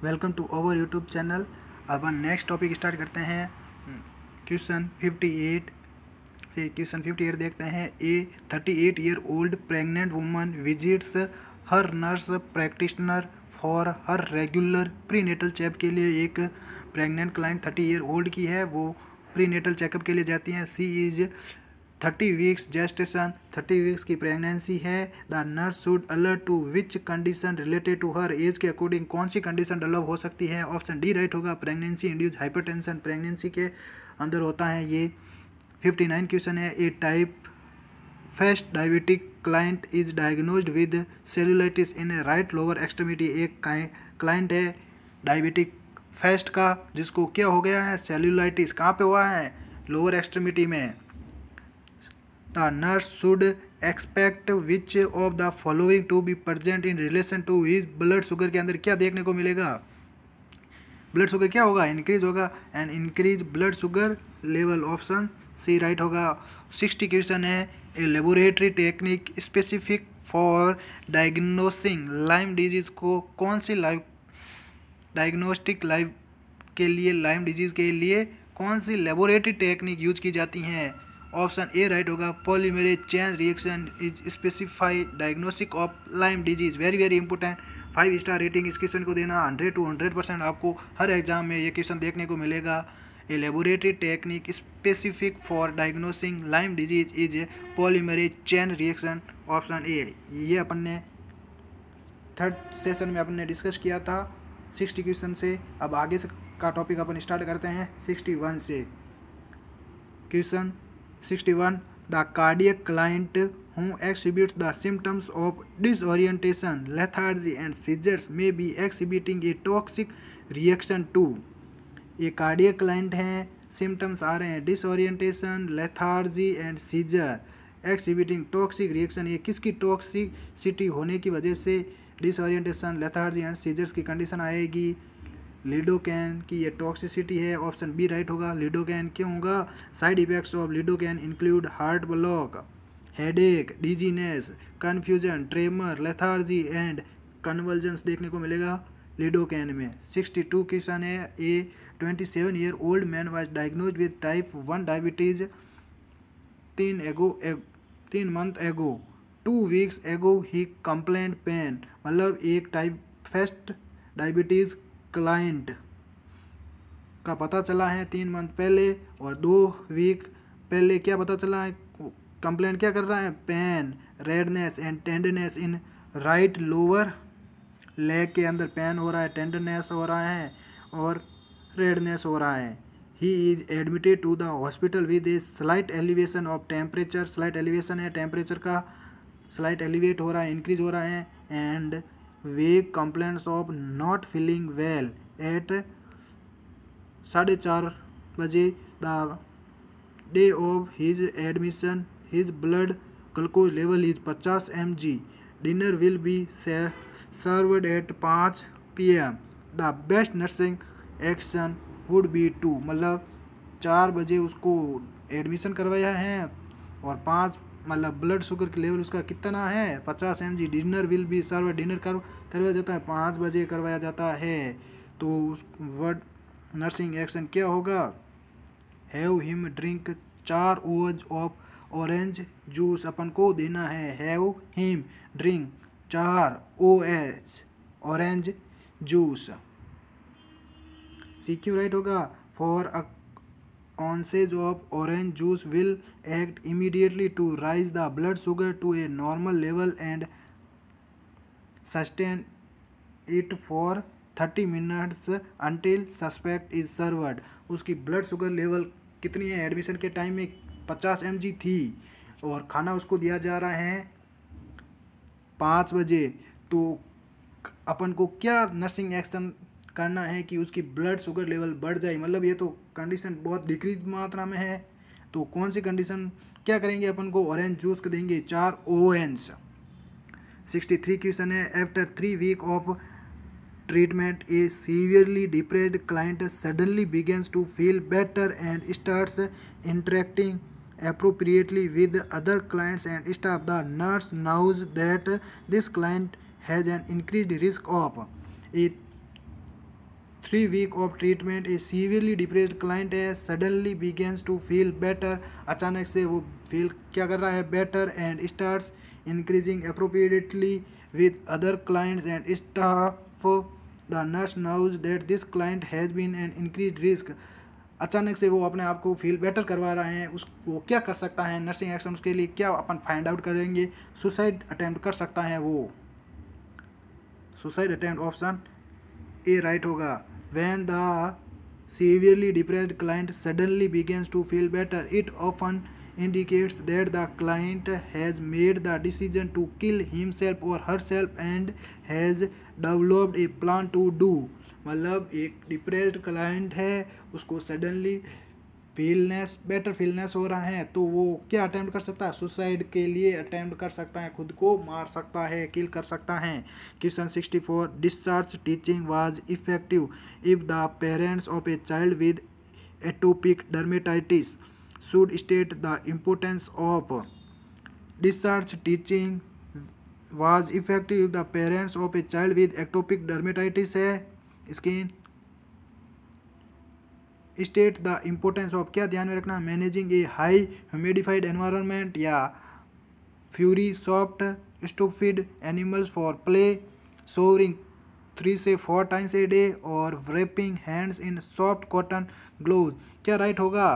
Welcome to our YouTube channel. अपन next topic start करते हैं। क्वेश्चन 58 से क्वेश्चन 58 देखते हैं। A 38 year old pregnant woman visits her nurse practitioner for her regular prenatal checkup के लिए। एक प्रेग्नेंट क्लाइंट 30 ईयर ओल्ड की है, वो प्रीनेटल चेकअप के लिए जाती हैं। C is 30 weeks gestation, 30 weeks की प्रेगनेंसी है। The nurse should alert to which condition related to her age के अकॉर्डिंग कौन सी कंडीशन डेवलप हो सकती है। ऑप्शन डी राइट होगा। प्रेगनेंसी इंड्यूस हाइपरटेंशन प्रेगनेंसी के अंदर होता है ये। 59 क्वेश्चन है। A type first diabetic client is diagnosed with cellulitis in a right lower extremity. एक क्लाइंट है डायबिटिक फर्स्ट का जिसको क्या हो गया है, सेलुलाइटिस। कहाँ पे हुआ है? लोअर एक्सट्रीमिटी में। The nurse should expect which of the following to be present in relation to his blood sugar। के अंदर क्या देखने को मिलेगा? ब्लड शुगर क्या होगा? इंक्रीज होगा। And increase blood sugar level, option C right होगा। 60 क्वेश्चन है। A laboratory technique specific for diagnosing Lyme disease को कौन सी लाइव डायग्नोस्टिक लाइव के लिए, लाइम डिजीज के लिए कौन सी लेबोरेटरी टेक्निक यूज की जाती हैं? ऑप्शन ए राइट होगा। Polymerase chain reaction is specify diagnosis of Lyme disease. Very very important. 5 star rating इस क्वेश्चन को देना। 100 to 100% आपको हर एग्जाम में ये क्वेश्चन देखने को मिलेगा। ए laboratory technique specific for diagnosing Lyme disease is polymerase chain reaction, option A. ये अपन ने थर्ड सेशन में अपन ने डिस्कस किया था 60 क्वेश्चन से। अब आगे से का टॉपिक अपन स्टार्ट करते हैं 61 से। Question 61 the cardiac client who exhibits the symptoms of disorientation, lethargy and seizures may be exhibiting a toxic reaction to। ये कार्डियक क्लाइंट हैं, सिम्टम्स आ रहे हैं disorientation, lethargy and seizure, exhibiting toxic reaction. ये किसकी टॉक्सिसिटी होने की वजह से डिसओरिएंटेशन, लेथार्जी एंड सीजर्स की कंडीशन आएगी? लिडोकैन की ये टॉक्सिसिटी है, ऑप्शन बी राइट होगा। लिडोकैन क्यों होगा? Side effects of lidocaine include heart block, headache, dizziness, confusion, tremor, lethargy and convulsions देखने को मिलेगा लिडोकैन में। 62 क्वेश्चन है। A 27 year old man was diagnosed with type 1 diabetes 3 month ago. 2 weeks एगो ही complaint pen. मतलब एक टाइप फर्स्ट डायबिटीज़ क्लाइंट का पता चला है 3 मंथ पहले, और 2 वीक पहले क्या पता चला है? कंप्लेंट क्या कर रहा है? Pain, redness and tenderness in right lower leg के अंदर पेन हो रहा है, टेंडरनेस हो रहा है और रेडनेस हो रहा है। He is admitted to the hospital with a slight elevation of temperature. Slight elevation है, टेम्परेचर का स्लाइट एलिवेट हो रहा है, इंक्रीज हो रहा है। And vague complaints of not feeling well at 4:30 बजे the day of his admission. His blood glucose level is 50 mg। Dinner will be served at 5 PM। The best nursing action would be to. मतलब 4 बजे उसको admission करवाया है और 5 मतलब blood sugar के level उसका कितना है? 50 mg। Dinner will be serve, dinner करवाया जाता है 5 बजे करवाया जाता है। तो उस वर्ड नर्सिंग एक्शन क्या होगा? हैव हिम ड्रिंक 4 ओज ऑफ ऑरेंज जूस। अपन को देना है have him drink 4 OH orange juice. C क्यों राइट होगा? For a ounces of orange juice will act immediately to raise the blood sugar to a normal level and sustain it for 30 minutes until suspect is served। उसकी blood sugar level कितनी है? Admission के time में 50 mg थी और खाना उसको दिया जा रहा है 5 बजे। तो अपन को क्या नर्सिंग एक्शन करना है कि उसकी ब्लड शुगर लेवल बढ़ जाए। मतलब ये तो कंडीशन बहुत डिक्रीज मात्रा में है, तो कौन सी कंडीशन क्या करेंगे? अपन को ऑरेंज जूस को देंगे 4 OH। 63 क्वेश्चन है। After 3 week of treatment a severely depressed client suddenly begins to feel better and starts interacting appropriately with other clients and staff। The nurse knows that this client has an increased risk of। 3 week of treatment a severely depressed client है suddenly begins to feel better, अचानक से वो feel क्या कर रहा है better, and starts increasing appropriately with other clients and staff, the nurse knows that this client has been an increase risk. अचानक से वो अपने आप को फील बेटर करवा रहे हैं, उस वो क्या कर सकता है नर्सिंग एक्शन उसके लिए क्या अपन फाइंड आउट करेंगे, सुसाइड अटेम्प्ट कर सकता है वो, suicide attempt option A right होगा। When the severely depressed client suddenly begins to feel better, it often indicates that the client has made the decision to kill himself or herself and has developed a plan to do। मतलब एक depressed client है, उसको suddenly better फीलनेस हो रहा है, तो वो क्या अटेम्प्ट कर सकता है, सुसाइड के लिए अटेम्प्ट कर सकता है, खुद को मार सकता है, किल कर सकता है। Question 64, discharge teaching was effective if the parents of a child with atopic dermatitis should state the importance of discharge teaching was effective if the parents of a child with atopic dermatitis है skin, state the importance of क्या ध्यान में रखना, managing a high humidified environment या furry soft stupid animals for play, showering 3 से 4 times a day और wrapping hands in soft cotton glove. क्या right होगा,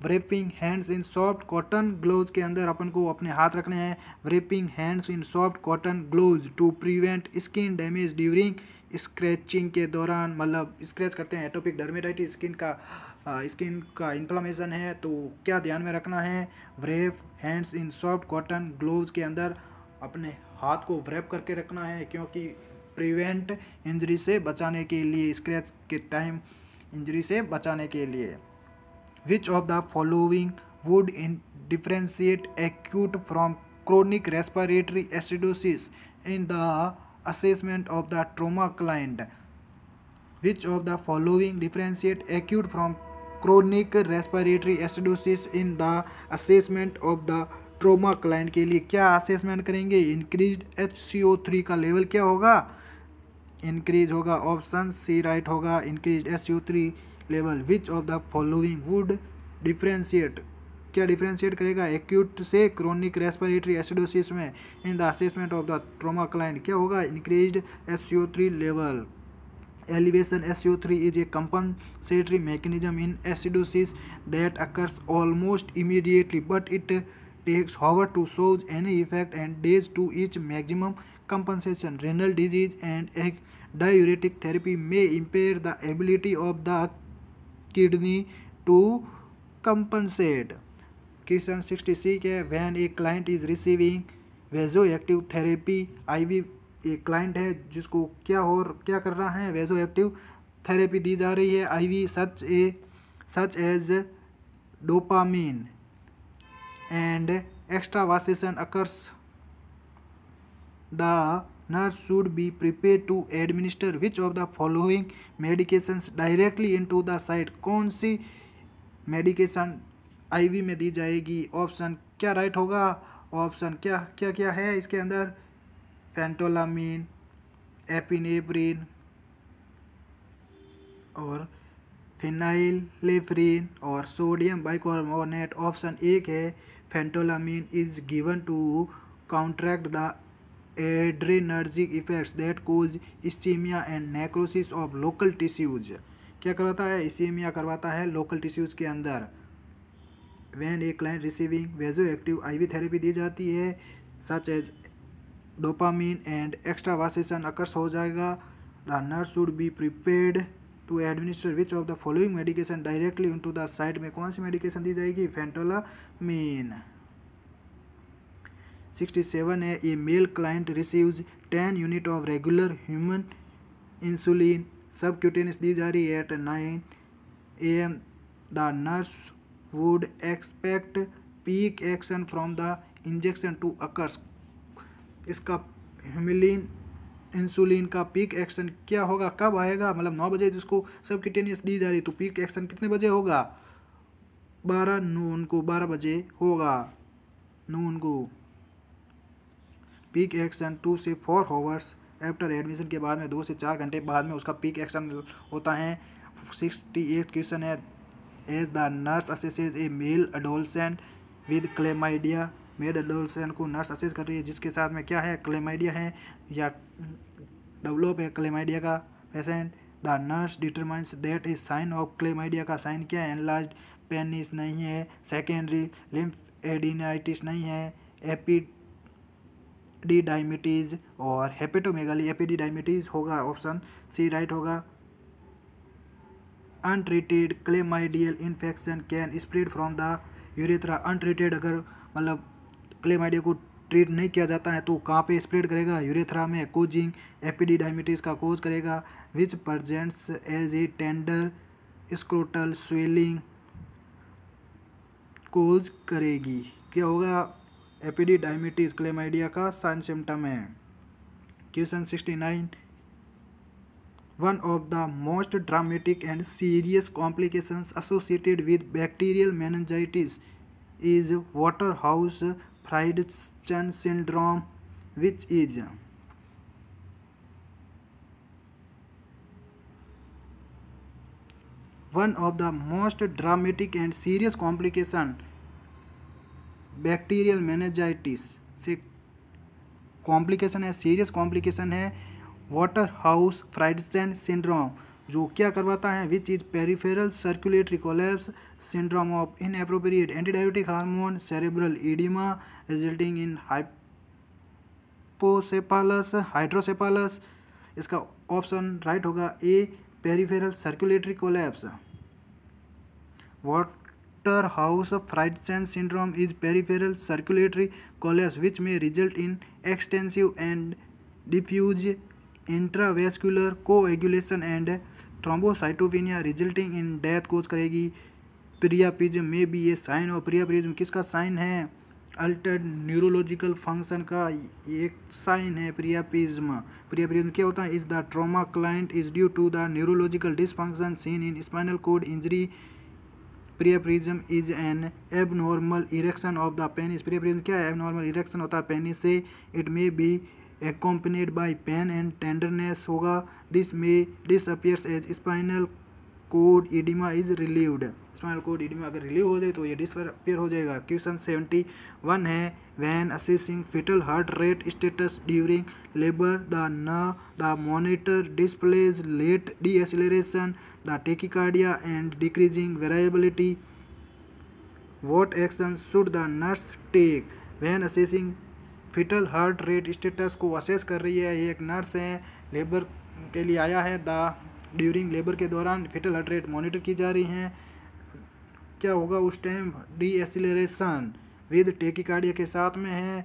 wrapping hands in soft cotton gloves के अंदर अपन को अपने हाथ रखने हैं, wrapping hands in soft cotton gloves to prevent skin damage during scratching के दौरान, मतलब स्क्रैच करते हैं, एटोपिक डर्मेटाइटिस स्किन का इन्फ्लामेशन है, तो क्या ध्यान में रखना है, wrap hands in soft cotton gloves के अंदर अपने हाथ को व्रेप करके रखना है, क्योंकि प्रिवेंट इंजरी से बचाने के लिए, स्क्रैच के टाइम इंजरी से बचाने के लिए। विच of the following would differentiate acute from chronic respiratory acidosis in the assessment of the trauma client? Which of the following differentiate acute from chronic respiratory acidosis in the assessment of the trauma client? के लिए क्या assessment करेंगे, increase HCO3 का level क्या होगा, increase होगा, option C right होगा, increase HCO3 level. Which of the following would differentiate, क्या डिफ्रेंशिएट करेगा एक्यूट से क्रोनिक रेस्पिरेटरी एसिडोसिस में in the assessment of the trauma client, क्या होगा, increased SCO3 level. Elevation SCO3 is a compensatory mechanism in acidosis that occurs almost immediately but it takes hour to shows any effect and days to each maximum compensation. Renal disease and diuretic therapy may empire the ability of the kidney to compensate. Question 66 है, when a client is receiving vasoactive therapy IV, एक client है जिसको क्या कर रहा है, वेजो active therapy दी जा रही है IV such as dopamine and extravasation occurs, the nurse should be prepared to administer which of the following medications directly into the site? कौन सी मेडिकेशन IV में दी जाएगी, ऑप्शन क्या राइट होगा, ऑप्शन क्या है इसके अंदर, फेंटोलामीन, एपिनेफ्रिन और फिनाइलेफ्रिन और सोडियम बाइकार्बोनेट। ऑप्शन एक है phentolamine is given to counteract the adrenergic effects that cause ischemia and necrosis of local tissues. क्या करवाता है, इस्चीमिया करवाता है लोकल टिश्यूज के अंदर। When a client receiving vasoactive IV therapy दी जाती है such as dopamine and extravasation occurs हो जाएगा, the nurse should be prepared to administer which of the following medication directly into the site में कौन सी मेडिकेशन दी जाएगी, फेंटोलामीन। 67 है, a male client receives 10 unit of regular human insulin subcutaneous दी जा रही है at 9 AM, the nurse would expect peak action from the injection to occurs. इसका ह्यूमिलिन इंसुलिन का पीक एक्शन क्या होगा, कब आएगा, मतलब 9 बजे जिसको सबक्यूटेनियस दी जा रही है, तो पीक एक्शन कितने बजे होगा, 12 बजे होगा नून को। पीक एक्शन 2 से 4 आवर्स आफ्टर एडमिशन के बाद में 2 से 4 घंटे बाद में उसका पीक एक्शन होता है। 68 क्वेश्चन है, as the nurse assesses a male adolescent with chlamydia. Male adolescent को नर्स असेस कर रही है जिसके साथ में क्या है, क्लेमाइडिया है या डेवलप है क्लेमाइडिया का patient. The nurse determines that is sine of chlamydia का साइन क्या है, एनलार्ज्ड पेनिस नहीं है, सेकेंडरी लिम्फेडिनाइटिस नहीं है, एपिडिडाइमिटीज और हेपेटोमेगाली। एपिडिडाइमिटीज होगा ऑप्शन सी राइट होगा। Untreated chlamydial infection can spread from the urethra. Untreated अगर मतलब क्लेमाइडिया को ट्रीट नहीं किया जाता है तो कहाँ पे स्प्रेड करेगा, यूरेथ्रा में, कोजिंग एपिडिडाइमिटीज का कोज करेगा। Which presents as a tender scrotal swelling cause करेगी। क्या होगा, एपिडिडाइमिटीज क्लेमाइडिया का साइन सिम्टम है। Question 69, one of the most dramatic and serious complications associated with bacterial meningitis is Waterhouse Friderichsen syndrome, which is one of the most dramatic and serious complication bacterial meningitis से complication है, serious complication है Waterhouse Friderichsen syndrome, जो क्या करवाता है, which is peripheral circulatory collapse syndrome of inappropriate antidiabetic hormone cerebral oedema resulting in hydrocephalus. इसका option right होगा A, peripheral circulatory collapse. Waterhouse Fridson syndrome is peripheral circulatory collapse which may result in extensive and diffuse intravascular coagulation and thrombocytopenia resulting in death cause करेगी। Priapism में भी ये sign, और priapism किसका sign है, Altered neurological function का एक sign है प्रियापिज्म। प्रियापिज्म क्या होता है, is the trauma client is due to the neurological dysfunction seen in spinal cord injury. Priapism is an abnormal erection of the penis. Priapism क्या है, abnormal erection होता है पेनिस से। It may be accompanied by pain and tenderness होगा। This may disappears as spinal cord edema is relieved। Spinal cord edema अगर relieve हो जाए तो ये डिसअपियर हो जाएगा। क्वेश्चन 71 है, when assessing fetal heart rate status during labor the monitor displays late deceleration, the tachycardia and decreasing variability. What action should the nurse take when assessing fetal heart rate status को assess कर रही है, ये एक nurse है, labour के लिए आया है, ड्यूरिंग लेबर के दौरान fetal heart rate मॉनिटर की जा रही हैं। क्या होगा उस टाइम, डीएसिलरेशन विद टेकिकार्डिया के साथ में है,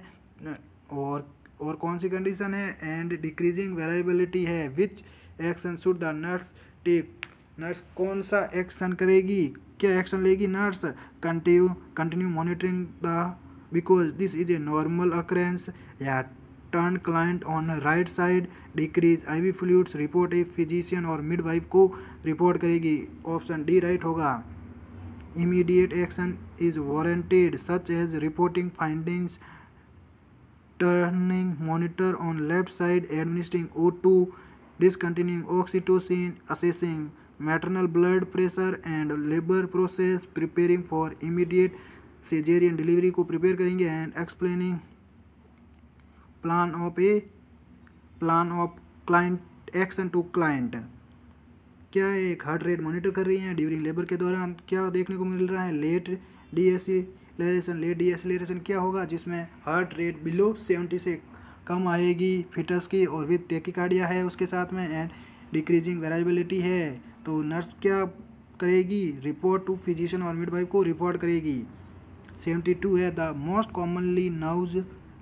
और कौन सी कंडीशन है, एंड डिक्रीजिंग वेरिएबिलिटी है। Which action should the nurse take, nurse कौन सा एक्शन करेगी, क्या एक्शन लेगी nurse, continue monitoring the because this is a normal occurrence, या turn client on right side, decrease IV fluids, report a physician और midwife को report करेगी। Option D right होगा। Immediate action is warranted such as reporting findings, turning monitor on left side, administering O2, discontinuing oxytocin, assessing maternal blood pressure and labor process, preparing for immediate cesarean delivery को prepare करेंगे, and explaining plan of client action to client। क्या है, एक heart rate monitor कर रही हैं during labour के दौरान। क्या देखने को मिल रहा है, लेट डीएसिलरेशन। लेट डीएसिलरेशन क्या होगा, जिसमें हार्ट रेट बिलो 70 से कम आएगी फिटस की, और विद टेकिकार्डिया है उसके साथ में, एंड डिक्रीजिंग वेरिएबिलिटी है। तो नर्स क्या करेगी, रिपोर्ट टू फिजिशियन और मिडवाइफ को रिपोर्ट करेगी। 72 है, the most commonly now's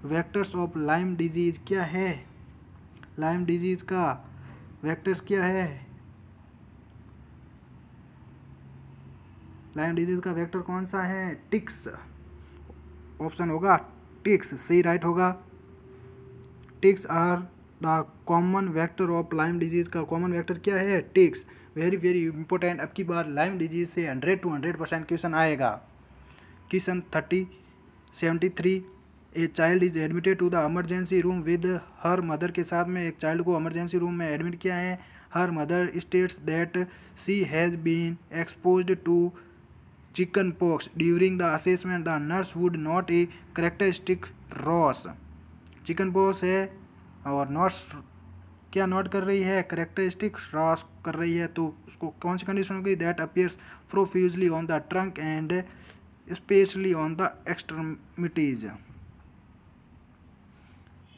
vectors of Lyme disease. क्या है, लाइम डिजीज का वेक्टर्स क्या है, लाइम डिजीज का वेक्टर कौन सा है, टिक्स। ऑप्शन होगा टिक्स, सी राइट होगा। Ticks are the common vector of Lyme disease का कॉमन वेक्टर क्या है, टिक्स। वेरी वेरी इंपॉर्टेंट, अब की बार लाइम डिजीज से 100 to 100% क्वेश्चन आएगा। Question 73, a child is admitted to the emergency room with her mother के साथ में एक चाइल्ड को एमरजेंसी रूम में एडमिट किया है। Her mother states that she has been exposed to chicken pox during the assessment the nurse would not a characteristic rash. Chicken pox है और नर्स क्या नोट कर रही है, करेक्टरिस्टिक रॉस कर रही है, तो उसको कौन सी कंडीशन होगी, that appears profusely on the trunk and specially on the extremities.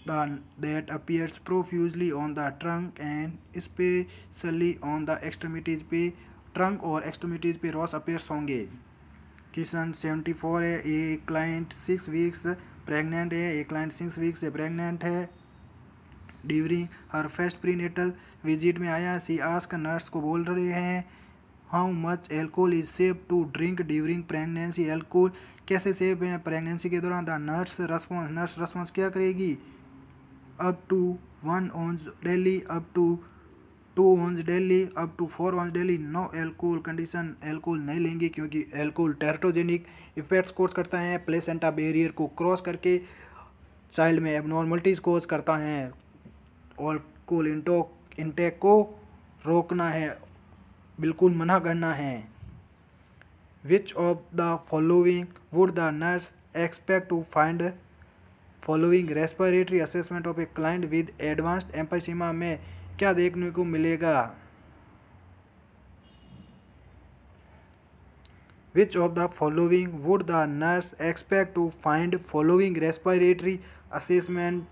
That appears profusely on the trunk and especially on the extremities पे ट्रंक और एक्सट्रीमिटीज पे रॉस अपीयर्स होंगे। क्वेश्चन 74 है, ए क्लाइंट 6 वीक्स प्रेग्नेंट है, a client 6 weeks से pregnant है। During her first prenatal visit में आया, सी आस्क नर्स को बोल रहे हैं how much alcohol is safe to drink during pregnancy. Alcohol कैसे सेफ है प्रेगनेंसी के दौरान। द नर्स रेस्पॉन्स क्या करेगी, up to 1 ounce daily, up to 2 ounce daily, up to 4 ounce daily. No alcohol condition, alcohol नहीं लेंगे क्योंकि alcohol teratogenic effects cause करता है, प्लेसेंटा बैरियर को क्रॉस करके चाइल्ड में एबनॉर्मलिटीज़ कोज करता है। एल्कोहल इंटेक को रोकना है, बिल्कुल मना करना है। Which of the following would the nurse expect to find following respiratory assessment of a client with advanced emphysema में क्या देखने को मिलेगा। Which of the following would the nurse expect to find following respiratory assessment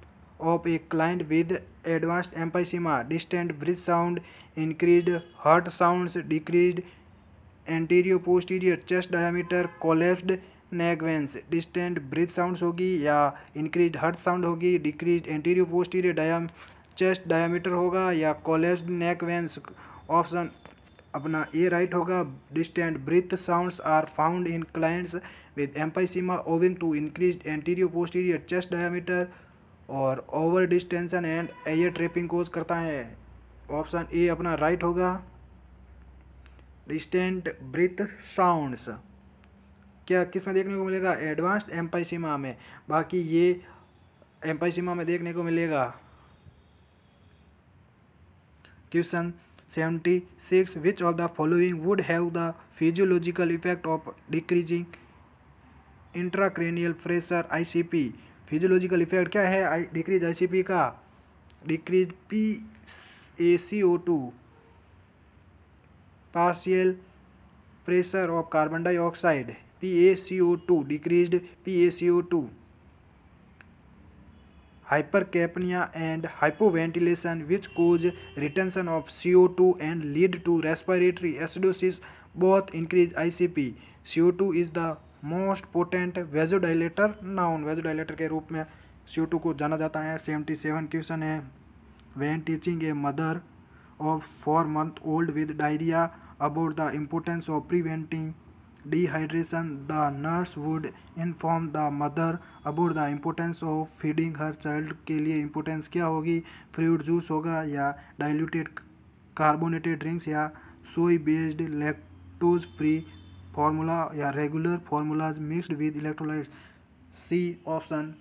of a client with advanced emphysema, distant breath sound, increased heart sounds, decreased anterior posterior chest diameter, collapsed neck veins. Distant breath sounds होगी या increase heart sound होगी, decrease anterior posterior chest diameter होगा या collapsed neck veins. Option अपना A right होगा। Distant breath sounds are found in clients with emphysema owing to increase anterior posterior chest diameter और over distension and air trapping cause करता है। Option ए अपना right होगा। Distant breath sounds क्या किस में देखने को मिलेगा, एडवांस्ड एम्फाइसीमा में, बाकी ये एम्फाइसीमा में देखने को मिलेगा। Question 76 which of the following would have the physiological effect of decreasing intracranial pressure ICP. Physiological effect क्या है डिक्रीज आईसीपी का, decrease PaCO2 partial pressure of carbon dioxide, PaCO2 decreased PaCO2, hypercapnia and hypoventilation which cause retention of CO2 and lead to respiratory acidosis both increase ICP. CO2 is the most potent vasodilator noun, vasodilator के रूप में CO2 को जाना जाता है। 77 question है, when teaching a mother of 4-month-old with diarrhea about the importance of preventing dehydration, the nurse would inform the mother about the importance of feeding her child। के लिए इम्पोर्टेंस क्या होगी, फ्रूट जूस होगा या diluted carbonated drinks या soy based lactose free formula या regular formulas mixed with electrolyte. C option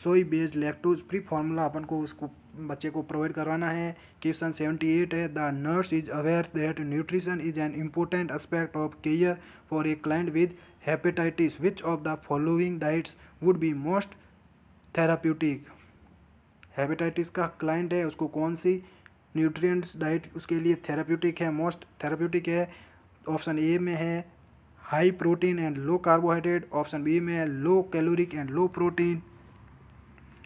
soy based lactose free formula अपन को उसको बच्चे को प्रोवाइड करवाना है। क्वेश्चन 78 है, the nurse is aware that nutrition is an important aspect of care for A client with hepatitis. Which of the following diets would be most therapeutic. Hepatitis का client है, उसको कौन सी न्यूट्रिएंट्स डाइट उसके लिए therapeutic है, most therapeutic है। Option A में है high protein and low carbohydrate, option B में है low caloric and low protein,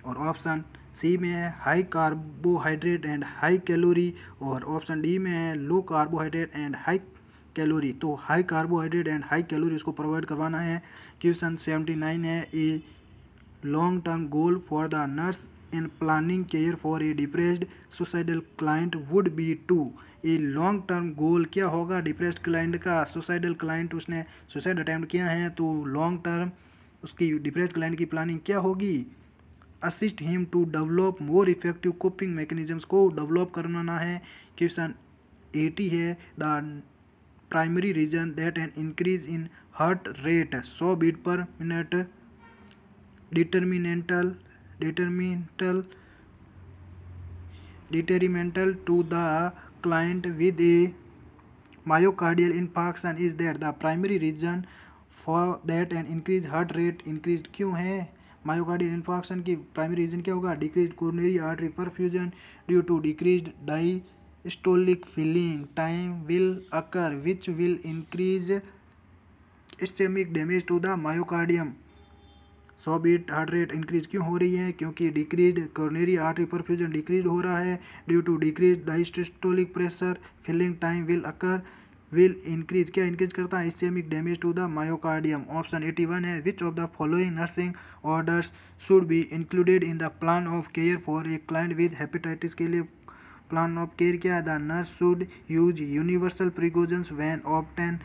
और ऑप्शन सी में है high carbohydrate and high calorie, और ऑप्शन डी में है low carbohydrate and high calorie. तो high carbohydrate and high calorie उसको प्रोवाइड करवाना है। क्वेश्चन 79 है, a long term goal for the nurse in planning care for A depressed suicidal client would be to. A long term goal क्या होगा depressed client का, suicidal client उसने suicide attempt किया है, तो लॉन्ग टर्म उसकी depressed client की planning क्या होगी, assist him to develop more effective coping mechanisms को डेवलप करना है। क्वेश्चन 80 है, the primary reason that an increase in heart rate 100 beat per minute detrimental to the client with a myocardial infarction is that the primary reason for that an increased heart rate increased क्यों है myocardial infarction की primary reason क्या होगा decrease coronary artery perfusion due to decrease diastolic filling time will occur which will increase ischemic damage to the myocardium so beat heart rate increase क्यों हो रही है क्योंकि decrease coronary artery perfusion decrease हो रहा है due to decrease diastolic pressure filling time will occur will increase क्या increase करता है ischemic damage to the myocardium option 81 है which of the following nursing orders should be included in the plan of care for A client with hepatitis के लिए plan of care क्या है the nurse should use universal precautions when obtain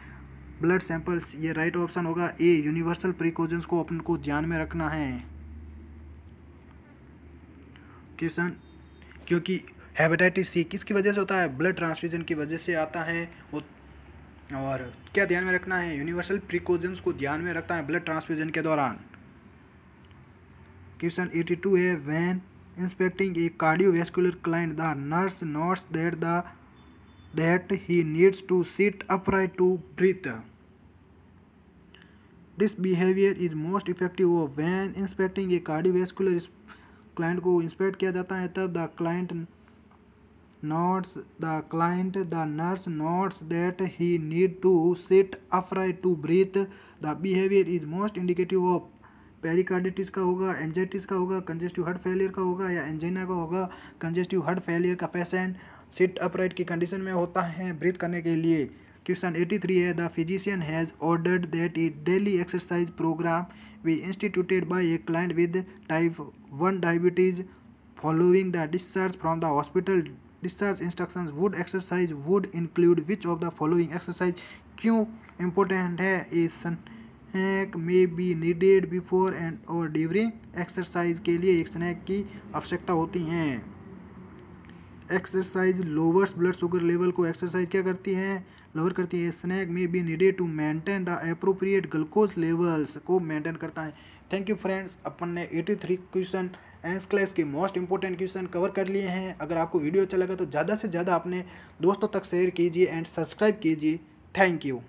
blood samples ये right option होगा a universal precautions को अपन को ध्यान में रखना है क्वेश्चन क्योंकि हेपेटाइटिस सी किसकी वजह से होता है ब्लड ट्रांसफ्यूजन की वजह से आता है और क्या ध्यान में रखना है यूनिवर्सल प्रिकॉशंस को ध्यान में रखता है ब्लड ट्रांसफ्यूजन के दौरान क्वेश्चन 82 है when inspecting A cardiovascular client the nurse notes that he needs to sit upright to breathe. This behavior is most effective when inspecting a cardiovascular client को inspect किया जाता है तब the nurse notes that he need to sit upright to breathe. The behavior is most indicative of pericarditis का होगा एंजाइटिस का होगा congestive heart failure का होगा या एंजाइना का होगा कंजेस्टिव हार्ट फेलियर का पेशेंट सिट अपराइट की कंडीशन में होता है ब्रीथ करने के लिए क्वेश्चन 83 है the physician has ordered that a daily exercise programme be instituted by a client with type 1 diabetes following the discharge from the hospital discharge instructions would exercise would include which of the following exercise क्यों important है a snack may be needed before and और during exercise के लिए एक स्नैक की आवश्यकता होती हैं exercise lowers blood sugar level को एक्सरसाइज क्या करती है लोअर करती है snack may be needed to maintain the appropriate glucose levels को मेंटेन करता है थैंक यू फ्रेंड्स अपन ने 83 क्वेश्चन एंस क्लास के मोस्ट इंपॉर्टेंट क्वेश्चन कवर कर लिए हैं अगर आपको वीडियो अच्छा लगा तो ज़्यादा से ज़्यादा अपने दोस्तों तक शेयर कीजिए एंड सब्सक्राइब कीजिए थैंक यू